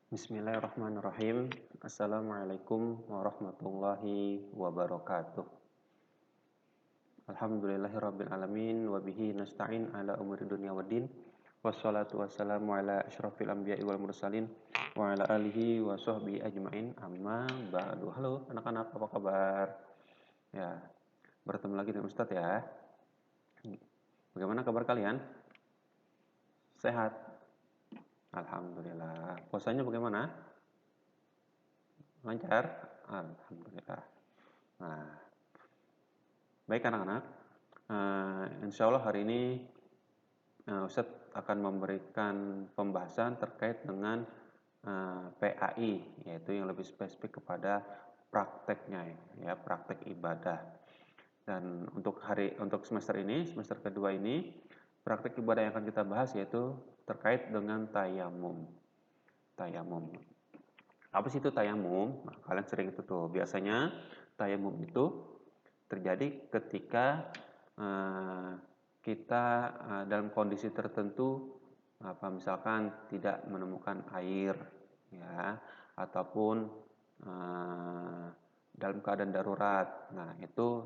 Bismillahirrahmanirrahim. Assalamualaikum warahmatullahi wabarakatuh. Alhamdulillahirabbil alamin wa bihi nasta'in ala umuri dunya waddin. Wassalatu wassalamu ala asyrafil anbiya'i wal mursalin wa ala alihi wa sahbihi ajmain. Amma ba'du. Halo anak-anak, apa kabar? Ya, bertemu lagi dengan Ustadz ya. Bagaimana kabar kalian? Sehat? Alhamdulillah. Puasanya bagaimana? Lancar? Alhamdulillah. Nah, baik anak-anak, insya Allah hari ini Ustadz akan memberikan pembahasan terkait dengan PAI, yaitu yang lebih spesifik kepada prakteknya, ya praktek ibadah. Dan untuk semester ini, semester kedua ini, praktek ibadah yang akan kita bahas yaitu terkait dengan tayamum. Tayamum. Apa sih itu tayamum? Nah, kalian sering itu tuh. Biasanya tayamum itu terjadi ketika kita dalam kondisi tertentu, misalkan tidak menemukan air, ya, ataupun dalam keadaan darurat. Nah, itu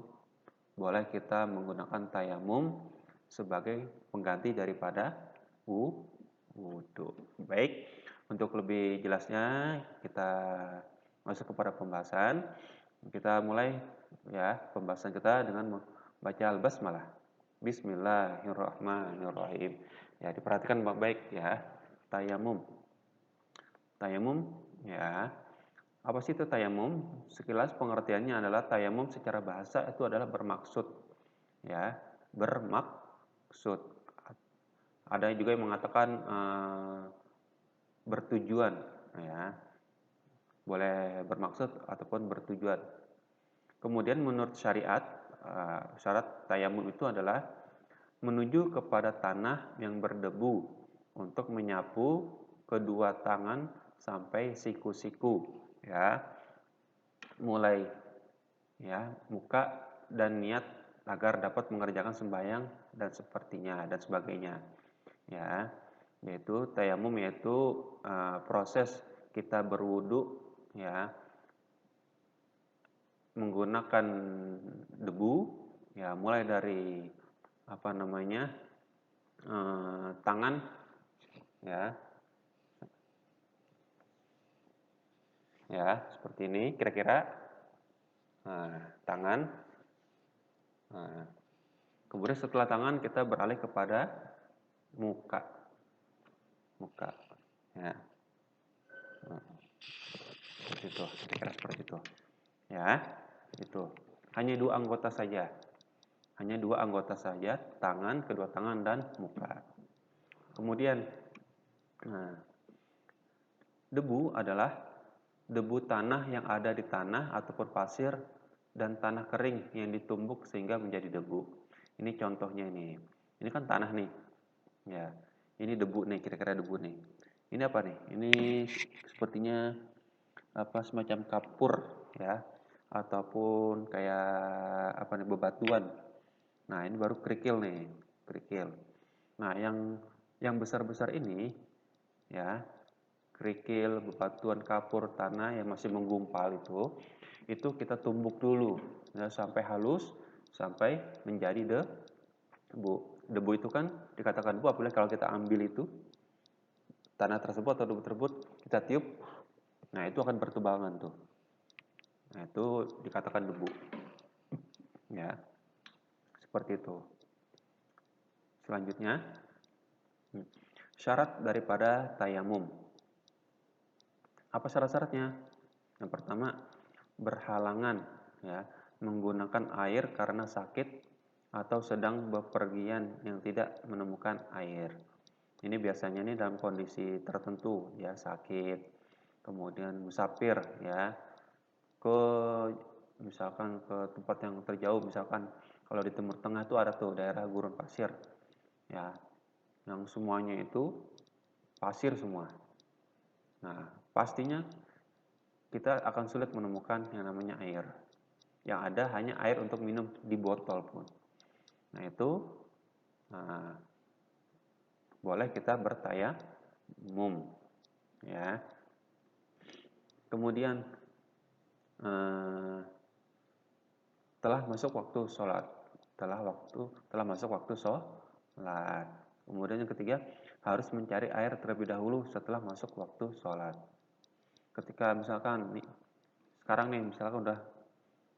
boleh kita menggunakan tayamum sebagai pengganti daripada wudhu. Baik, untuk lebih jelasnya kita masuk kepada pembahasan. Kita mulai ya pembahasan kita dengan membaca al-basmalah. Bismillahirrahmanirrahim. Ya, diperhatikan baik-baik ya. Tayamum. Tayamum ya. Apa sih itu tayamum? Sekilas pengertiannya adalah tayamum secara bahasa itu adalah bermaksud. Ya, bermaksud. Ada juga yang mengatakan bertujuan, ya. Boleh bermaksud ataupun bertujuan. Kemudian menurut syariat, syarat tayamum itu adalah menuju kepada tanah yang berdebu untuk menyapu kedua tangan sampai siku-siku, ya. Mulai ya muka dan niat agar dapat mengerjakan sembahyang dan sepertinya dan sebagainya, ya. Yaitu tayamum yaitu proses kita berwudu, ya, menggunakan debu, ya, mulai dari tangan, ya, seperti ini kira-kira. Tangan. Kemudian setelah tangan kita beralih kepada muka, ya. Seperti itu, kira-kira seperti itu, ya. Itu hanya dua anggota saja, tangan, kedua tangan dan muka. Kemudian debu adalah debu tanah yang ada di tanah ataupun pasir dan tanah kering yang ditumbuk sehingga menjadi debu. Ini contohnya ini. Ini kan tanah nih. Ya. Ini debu nih, kira-kira debu nih. Ini apa nih? Ini sepertinya semacam kapur, ya. Ataupun kayak bebatuan. Nah, ini baru kerikil nih, kerikil. Nah, yang besar-besar ini, ya, kerikil, bebatuan, kapur, tanah yang masih menggumpal itu kita tumbuk dulu, ya, sampai halus, sampai menjadi debu. Debu itu kan dikatakan debu apabila kalau kita ambil itu tanah tersebut atau debu tersebut kita tiup, nah itu akan bertebangan tuh. Nah itu dikatakan debu, ya, seperti itu. Selanjutnya, syarat daripada tayamum. Apa syarat-syaratnya? Yang pertama, berhalangan, ya, menggunakan air karena sakit atau sedang bepergian yang tidak menemukan air. Ini biasanya nih dalam kondisi tertentu, ya, sakit, kemudian musafir, ya, misalkan ke tempat yang terjauh, misalkan kalau di Timur Tengah itu ada tuh daerah gurun pasir, ya, yang semuanya itu pasir semua. Nah, pastinya kita akan sulit menemukan yang namanya air. Yang ada hanya air untuk minum di botol pun. Nah, itu boleh kita bertayamum, ya. Kemudian telah masuk waktu sholat. Telah masuk waktu sholat. Kemudian yang ketiga, harus mencari air terlebih dahulu setelah masuk waktu sholat. Ketika misalkan nih, sekarang nih misalkan udah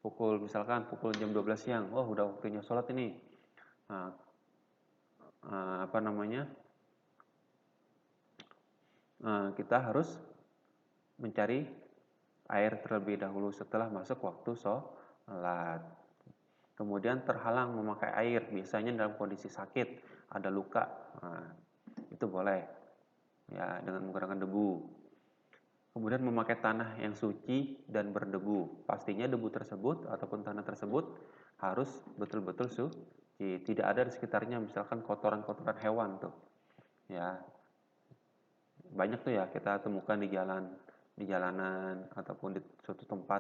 pukul jam 12 siang, oh udah waktunya sholat ini. Nah, kita harus mencari air terlebih dahulu setelah masuk waktu sholat. Kemudian terhalang memakai air, biasanya dalam kondisi sakit, ada luka, nah, itu boleh, ya, dengan menggunakan debu. Kemudian memakai tanah yang suci dan berdebu, pastinya debu tersebut ataupun tanah tersebut harus betul-betul suci, tidak ada di sekitarnya misalkan kotoran-kotoran hewan tuh, ya, banyak tuh ya kita temukan di jalanan ataupun di suatu tempat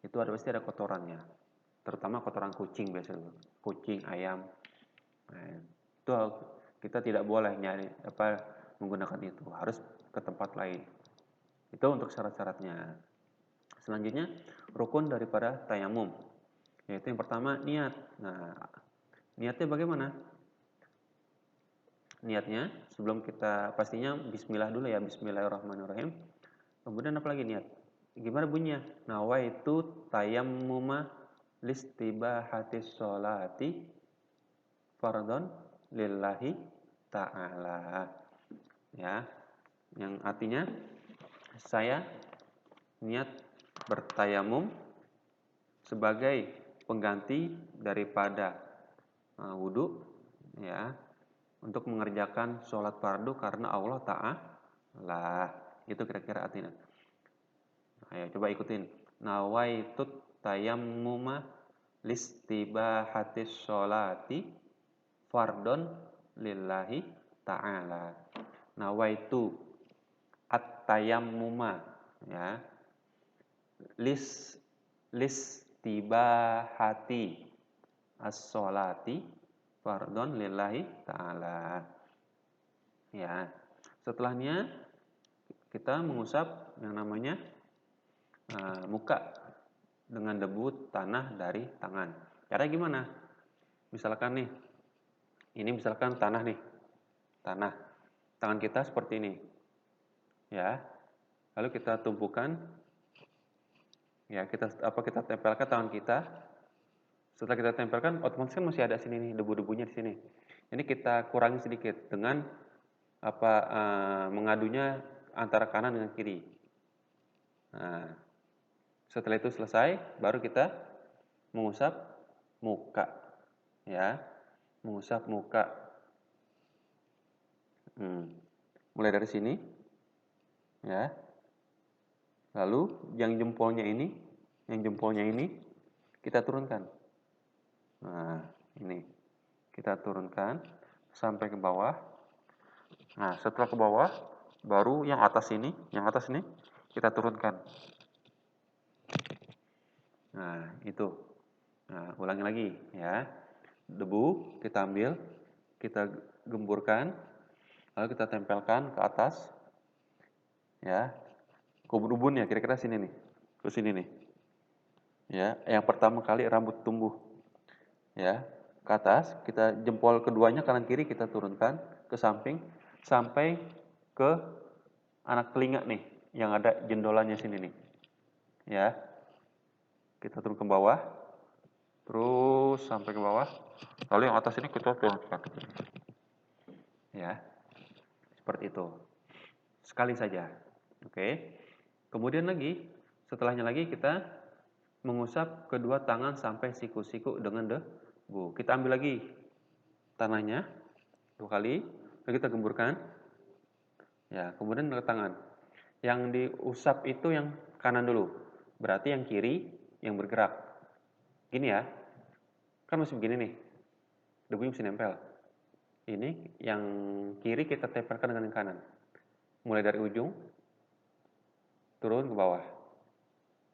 itu pasti ada kotorannya, terutama kotoran kucing biasanya, kucing, ayam. Nah, itu kita tidak boleh menggunakan itu, harus ke tempat lain. Itu untuk syarat-syaratnya. Selanjutnya rukun daripada tayamum, yaitu yang pertama niat. Nah, niatnya bagaimana? Niatnya sebelum kita pastinya bismillah dulu ya, bismillahirrahmanirrahim. Kemudian apa lagi niat? Gimana bunyinya? Nawaitu tayammuma listibahatis sholati fardhon lillahi ta'ala. Ya, yang artinya saya niat bertayamum sebagai pengganti daripada wudhu, ya, untuk mengerjakan sholat fardu karena Allah Ta'ala. Itu kira-kira artinya. Ayo coba ikutin. Nawaitut tayammuma listibahatis sholati fardon lillahi ta'ala. Nawaitu at-tayammuma, ya, listibahati as-sholati fardon lillahi ta'ala. Ya, setelahnya kita mengusap yang namanya muka dengan debu tanah dari tangan. Cara gimana? Misalkan nih, ini misalkan tanah nih, tanah. Tangan kita seperti ini, ya. Lalu kita tumpukan, ya, kita tempelkan tangan kita. Setelah kita tempelkan, otomatis kan masih ada sini nih debu-debunya di sini. Ini kita kurangi sedikit dengan mengadunya antara kanan dengan kiri. Nah, setelah itu selesai, baru kita mengusap muka, ya, mengusap muka. Mulai dari sini, ya. Lalu yang jempolnya ini kita turunkan. Nah, ini kita turunkan sampai ke bawah. Nah, setelah ke bawah, baru yang atas ini kita turunkan. Nah, itu. Nah, ulangi lagi, ya. Debu kita ambil, kita gemburkan, lalu kita tempelkan ke atas, ya. Ubun-ubunnya kira-kira sini nih, ke sini nih, ya. Yang pertama kali rambut tumbuh, ya, ke atas. Kita jempol keduanya kanan kiri kita turunkan ke samping sampai ke anak telinga nih, yang ada jendolannya sini nih, ya. Kita turun ke bawah, terus sampai ke bawah. Lalu yang atas ini kita turunkan, ya. Seperti itu. Sekali saja. Oke. Kemudian lagi, setelahnya lagi kita mengusap kedua tangan sampai siku-siku dengan debu. Kita ambil lagi tanahnya 2 kali, lalu kita gemburkan. Ya, kemudian ke tangan. Yang diusap itu yang kanan dulu. Berarti yang kiri yang bergerak. Gini ya. Kan masih begini nih. Debunya masih nempel. Ini yang kiri kita tempelkan dengan yang kanan. Mulai dari ujung turun ke bawah.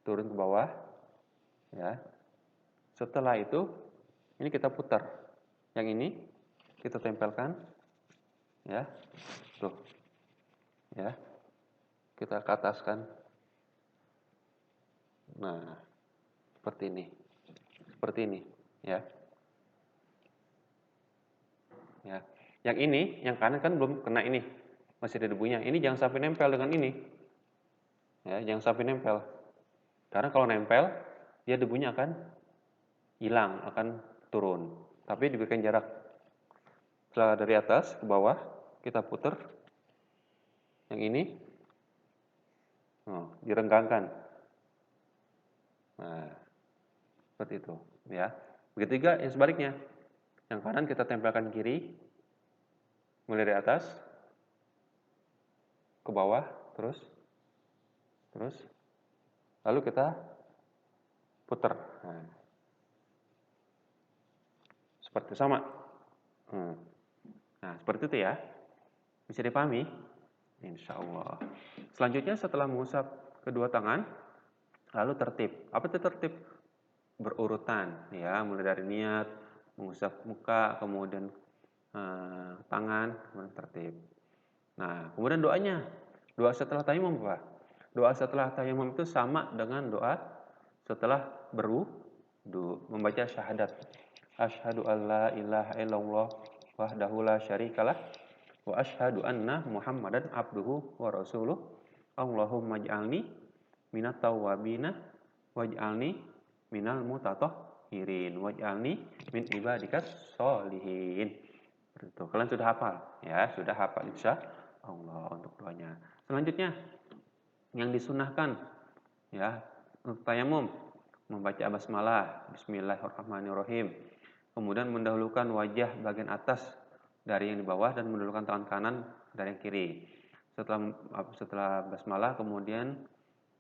Turun ke bawah. Ya. Setelah itu ini kita putar. Yang ini kita tempelkan, ya. Tuh. Ya. Kita ke ataskan. Nah, seperti ini. Seperti ini, ya. Ya. Yang ini, yang kanan kan belum kena ini. Masih ada debunya. Ini jangan sampai nempel dengan ini. Ya, jangan sampai nempel. Karena kalau nempel, dia debunya akan hilang, akan turun. Tapi diberikan jarak. Setelah dari atas ke bawah, kita putar. Yang ini, direnggangkan. Nah, seperti itu. Ya. Begitu juga yang sebaliknya. Yang kanan kita tempelkan kiri, mulai dari atas, ke bawah, terus, lalu kita putar. Seperti sama. Nah, seperti itu ya. Bisa dipahami? Insya Allah. Selanjutnya setelah mengusap kedua tangan, lalu tertib. Apa itu tertib? Berurutan, ya, mulai dari niat, mengusap muka, kemudian tangan, kemudian tertib. Nah, kemudian doanya. Doa setelah tayamum apa? Doa setelah tayamum itu sama dengan doa setelah berwudu, membaca syahadat. Asyhadu alla ilaha illallah wahdahu la syarikalah wa asyhadu anna Muhammadan abduhu wa rasuluh. Allahumma ij'alni minat tawwabina waj'alni minal mutatahhirin waj'alni min ibadikas sholihin. Itu kalian sudah hafal ya, sudah hafal insya Allah untuk doanya. Selanjutnya yang disunahkan ya untuk tayamum membaca basmalah, bismillahirrahmanirrahim. Kemudian mendahulukan wajah bagian atas dari yang di bawah dan mendahulukan tangan kanan dari yang kiri. Setelah basmalah kemudian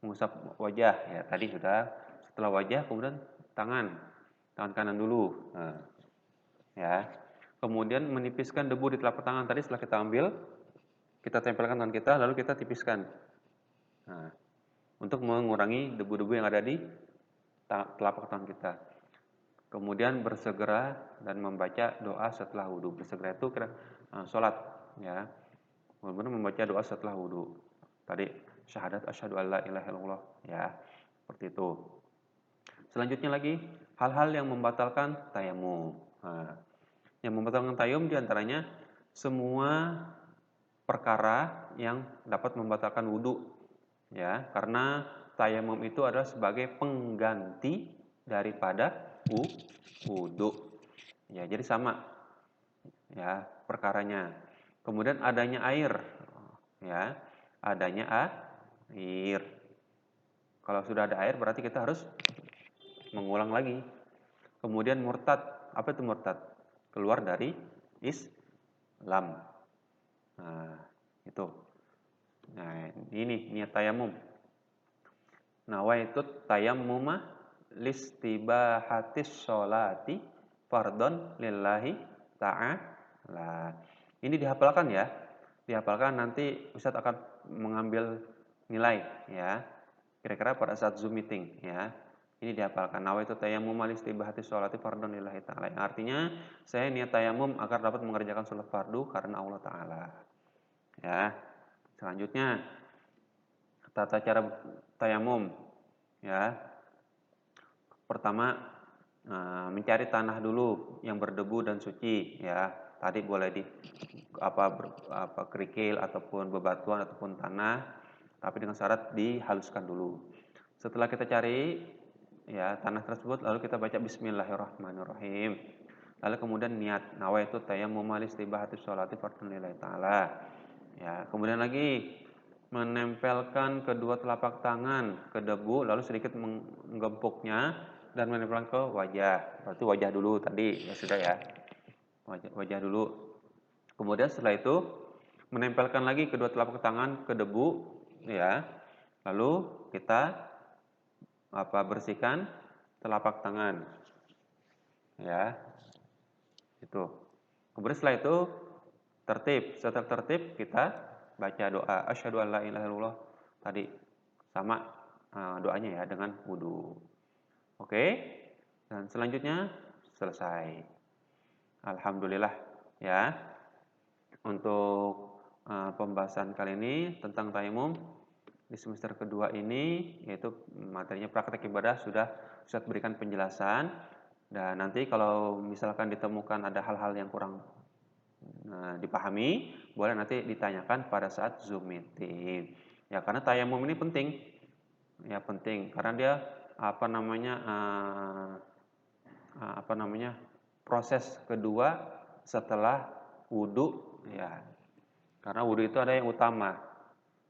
mengusap wajah ya tadi sudah. Setelah wajah kemudian tangan kanan dulu. Nah, ya. Kemudian menipiskan debu di telapak tangan tadi setelah kita ambil, kita tempelkan tangan kita lalu kita tipiskan. Nah, untuk mengurangi debu-debu yang ada di telapak tangan kita. Kemudian bersegera dan membaca doa setelah wudhu. Bersegera itu sholat, ya. Kemudian membaca doa setelah wudhu. Tadi syahadat asyhadu alla ilaha illallah, ya. Seperti itu. Selanjutnya lagi hal-hal yang membatalkan tayamum. Nah, yang membatalkan tayamum diantaranya semua perkara yang dapat membatalkan wudhu, ya. Karena tayamum itu adalah sebagai pengganti daripada wudhu. Ya, jadi sama ya perkaranya. Kemudian adanya air. Ya, adanya air. Kalau sudah ada air berarti kita harus mengulang lagi. Kemudian murtad. Apa itu murtad? Keluar dari Islam. Nah, itu. Nah, ini niat tayamum. Nawaitu tayammuma listibahatis sholati fardhon lillahi ta'ala. Ini dihafalkan ya. Dihafalkan nanti Ustadz akan mengambil nilai ya. Kira-kira pada saat Zoom meeting ya. Ini dihafalkan. Nawaitu tayammuma listibahatis sholati fardhon lillahi ta'ala. Artinya saya niat tayamum agar dapat mengerjakan sholat fardu karena Allah Ta'ala. Ya. Selanjutnya tata cara tayamum ya. Pertama mencari tanah dulu yang berdebu dan suci ya. Tadi boleh di kerikil ataupun bebatuan ataupun tanah, tapi dengan syarat dihaluskan dulu. Setelah kita cari ya tanah tersebut lalu kita baca bismillahirrahmanirrahim. Lalu kemudian niat nawaitu tayammum listibahatis sholati fardhon lillahi ta'ala. Ya, kemudian lagi menempelkan kedua telapak tangan ke debu lalu sedikit menggempuknya dan menempelkan ke wajah. Berarti wajah dulu tadi ya sudah ya. Wajah dulu. Kemudian setelah itu menempelkan lagi kedua telapak tangan ke debu ya. Lalu kita bersihkan telapak tangan. Ya. Itu. Kemudian setelah itu tertib. Setelah tertib kita baca doa asyhadu alla ilaha illallah tadi sama doanya ya dengan wudu. Oke. Dan selanjutnya selesai. Alhamdulillah ya. Untuk pembahasan kali ini tentang tayamum di semester kedua ini, yaitu materinya praktek ibadah sudah Ustadz berikan penjelasan. Dan nanti kalau misalkan ditemukan ada hal-hal yang kurang dipahami, boleh nanti ditanyakan pada saat Zoom meeting. Ya, karena tayamum ini penting. Ya, penting karena dia proses kedua setelah wudhu, ya. Karena wudhu itu ada yang utama.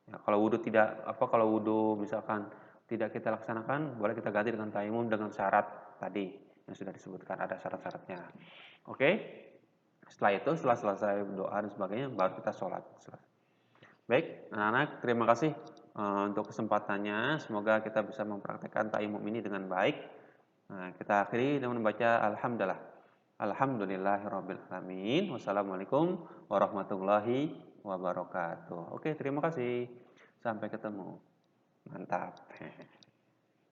Ya, kalau wudhu misalkan tidak kita laksanakan, boleh kita ganti dengan tayamum dengan syarat tadi yang sudah disebutkan, ada syarat-syaratnya. Oke? Setelah selesai doa dan sebagainya, baru kita sholat. Baik, anak-anak, terima kasih untuk kesempatannya. Semoga kita bisa mempraktekkan tayamum ini dengan baik. Nah, kita akhiri dengan membaca Alhamdulillah. Alhamdulillahirabbil alamin. Wassalamualaikum warahmatullahi wabarakatuh. Oke, terima kasih. Sampai ketemu. Mantap.